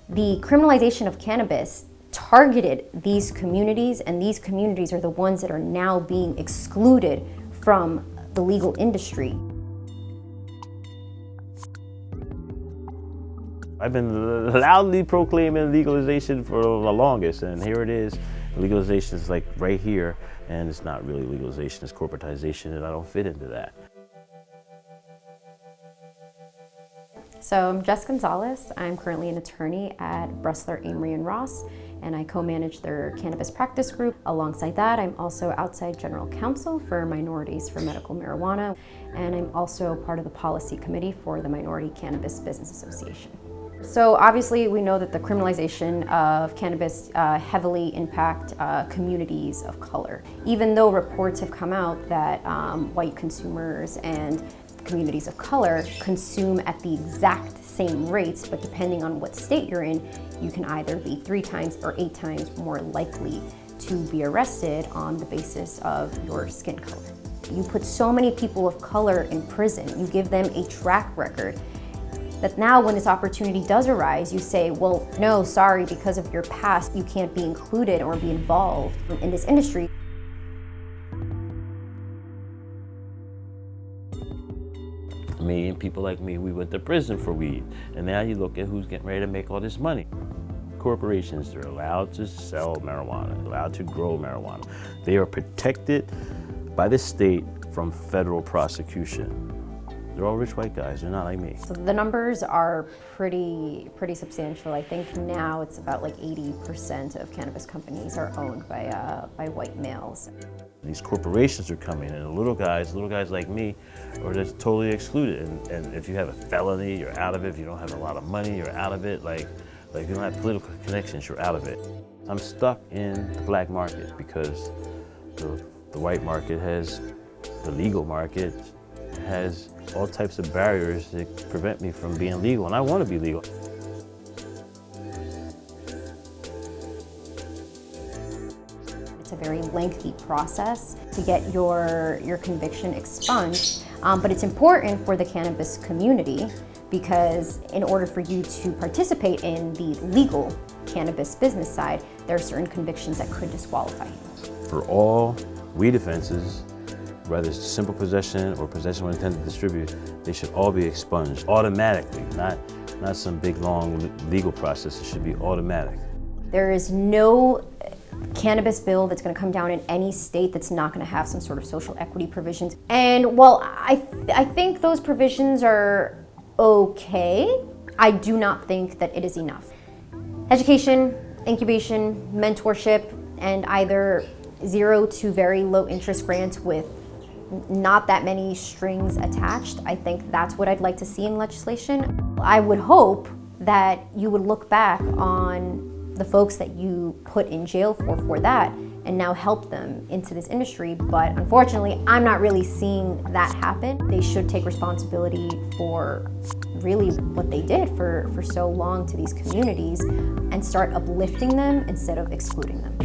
The criminalization of cannabis targeted these communities, and these communities are the ones that are now being excluded from the legal industry. I've been loudly proclaiming legalization for the longest, and here it is. Legalization is like right here, and it's not really legalization, it's corporatization, and I don't fit into that. So I'm Jess Gonzalez. I'm currently an attorney at Bressler, Amory & Ross, and I co-manage their cannabis practice group. Alongside that, I'm also outside general counsel for Minorities for Medical Marijuana, and I'm also part of the policy committee for the Minority Cannabis Business Association. So obviously we know that the criminalization of cannabis heavily impact communities of color. Even though reports have come out that white consumers and communities of color consume at the exact same rates, but depending on what state you're in, you can either be 3 times or 8 times more likely to be arrested on the basis of your skin color. You put so many people of color in prison, you give them a track record, that now when this opportunity does arise, you say, well, no, sorry, because of your past, you can't be included or be involved in this industry. Me and people like me, we went to prison for weed, and now you look at who's getting ready to make all this money. Corporations are allowed to sell marijuana, allowed to grow marijuana. They are protected by the state from federal prosecution. They're all rich white guys, they're not like me. So the numbers are pretty substantial. I think now it's about like 80% of cannabis companies are owned by white males. These corporations are coming, and the little guys like me, are just totally excluded. And if you have a felony, you're out of it. If you don't have a lot of money, you're out of it. Like if you don't have political connections, you're out of it. I'm stuck in the black market because the white market has, the legal market has all types of barriers that prevent me from being legal, and I want to be legal. It's a very lengthy process to get your conviction expunged, but it's important for the cannabis community because in order for you to participate in the legal cannabis business side, there are certain convictions that could disqualify you. For all weed offenses, whether it's simple possession or possession with intent to distribute, they should all be expunged automatically, not some big long legal process. It should be automatic. There is no cannabis bill that's going to come down in any state that's not going to have some sort of social equity provisions. And while I think those provisions are okay, I do not think that it is enough. Education, incubation, mentorship, and either 0 to very low interest grants with not that many strings attached. I think that's what I'd like to see in legislation. I would hope that you would look back on the folks that you put in jail for that and now help them into this industry, but unfortunately, I'm not really seeing that happen. They should take responsibility for really what they did for so long to these communities and start uplifting them instead of excluding them.